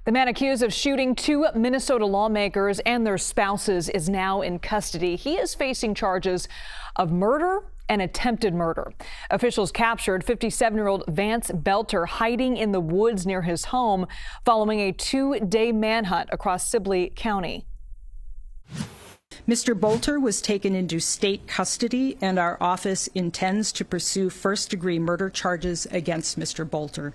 The man accused of shooting two Minnesota lawmakers and their spouses is now in custody. He is facing charges of murder and attempted murder. Officials captured 57-year-old Vance Boelter hiding in the woods near his home following a two-day manhunt across Sibley County. Mr. Boelter was taken into state custody, and our office intends to pursue first-degree murder charges against Mr. Boelter.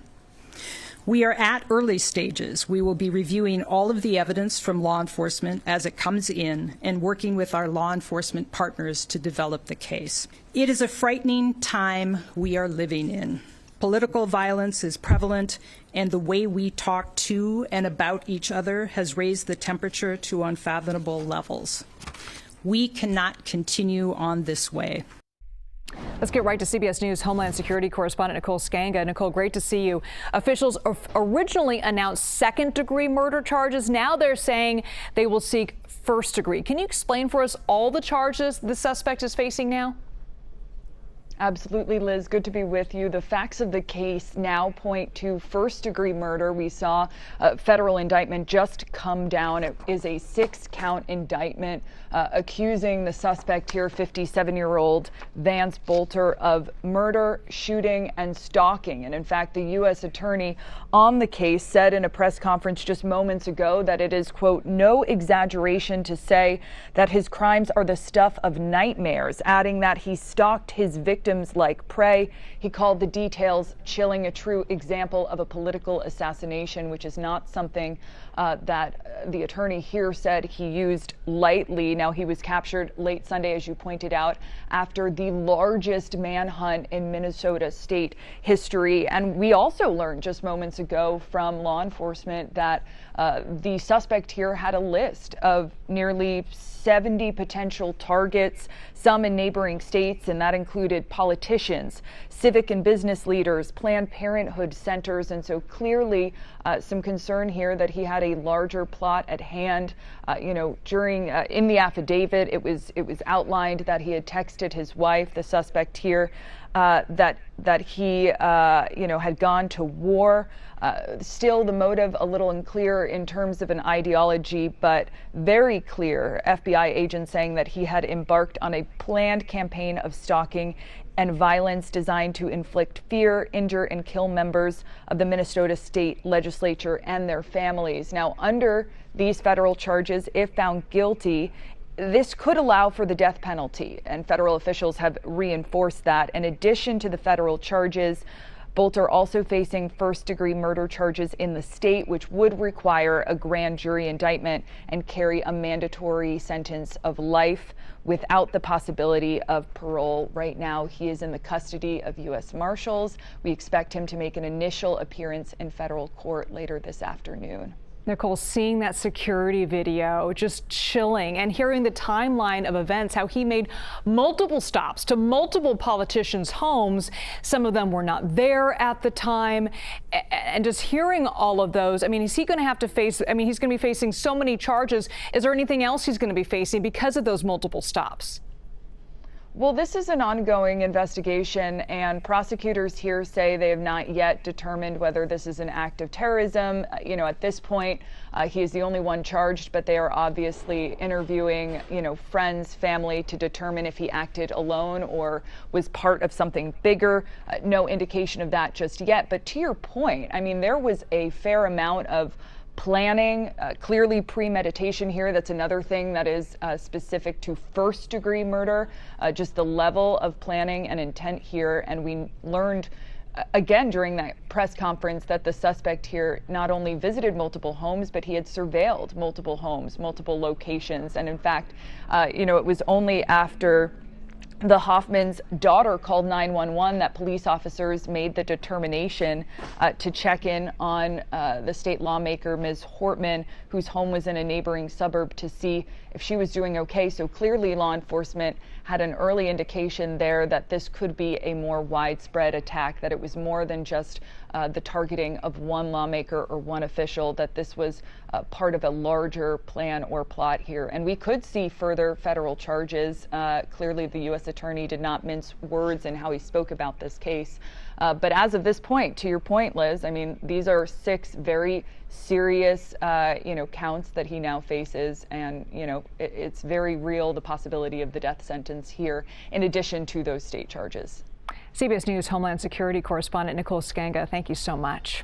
We are at early stages. We will be reviewing all of the evidence from law enforcement as it comes in and working with our law enforcement partners to develop the case. It is a frightening time we are living in. Political violence is prevalent, and the way we talk to and about each other has raised the temperature to unfathomable levels. We cannot continue on this way. Let's get right to CBS News Homeland Security correspondent Nicole Sganga. Nicole, great to see you. Officials originally announced second-degree murder charges. Now they're saying they will seek first-degree. Can you explain for us all the charges the suspect is facing now? Absolutely, Liz. Good to be with you. The facts of the case now point to first-degree murder. We saw a federal indictment just come down. It is a 6-count indictment accusing the suspect here, 57-year-old Vance Boelter, of murder, shooting, and stalking. And in fact, the U.S. attorney on the case said in a press conference just moments ago that it is, quote, no exaggeration to say that his crimes are the stuff of nightmares, adding that he stalked his victims like prey. He called the details chilling, a true example of a political assassination, which is not something that the attorney here said he used lightly. Now, he was captured late Sunday, as you pointed out, after the largest manhunt in Minnesota state history. And we also learned just moments ago from law enforcement that the suspect here had a list of nearly 70 potential targets, some in neighboring states, and that included politicians, civic and business leaders, Planned Parenthood centers, and so clearly some concern here that he had a larger plot at hand. During in the affidavit, it was outlined that he had texted his wife, the suspect here, that he had gone to war. Still, the motive a little unclear in terms of an ideology, but very clear. FBI agents saying that he had embarked on a planned campaign of stalking and violence designed to inflict fear, injure, and kill members of the Minnesota State Legislature and their families. Now, under these federal charges, if found guilty, this could allow for the death penalty, and federal officials have reinforced that. In addition to the federal charges, Boelter also facing first-degree murder charges in the state, which would require a grand jury indictment and carry a mandatory sentence of life without the possibility of parole. Right now, he is in the custody of U.S. Marshals. We expect him to make an initial appearance in federal court later this afternoon. Nicole, seeing that security video, just chilling, and hearing the timeline of events, how he made multiple stops to multiple politicians' homes. Some of them were not there at the time. And just hearing all of those, I mean, is he going to have to face, I mean, he's going to be facing so many charges. Is there anything else he's going to be facing because of those multiple stops? Well, this is an ongoing investigation, and prosecutors here say they have not yet determined whether this is an act of terrorism. At this point, he is the only one charged, but they are obviously interviewing, friends, family to determine if he acted alone or was part of something bigger. No indication of that just yet. But to your point, I mean, there was a fair amount of planning, clearly premeditation here. That's another thing that is specific to first-degree murder, just the level of planning and intent here. And we learned again during that press conference that the suspect here not only visited multiple homes, but he had surveilled multiple homes, multiple locations. And in fact, it was only after the Hoffman's daughter called 911 that police officers made the determination to check in on the state lawmaker, Ms. Hortman, whose home was in a neighboring suburb, to see if she was doing okay. So clearly law enforcement had an early indication there that this could be a more widespread attack, that it was more than just the targeting of one lawmaker or one official, that this was part of a larger plan or plot here. And we could see further federal charges. Clearly, the U.S. Attorney did not mince words in how he spoke about this case. But as of this point, to your point, Liz, I mean, these are 6 very serious, counts that he now faces. And, it's very real, the possibility of the death sentence here, in addition to those state charges. CBS News Homeland Security correspondent Nicole Sganga, thank you so much.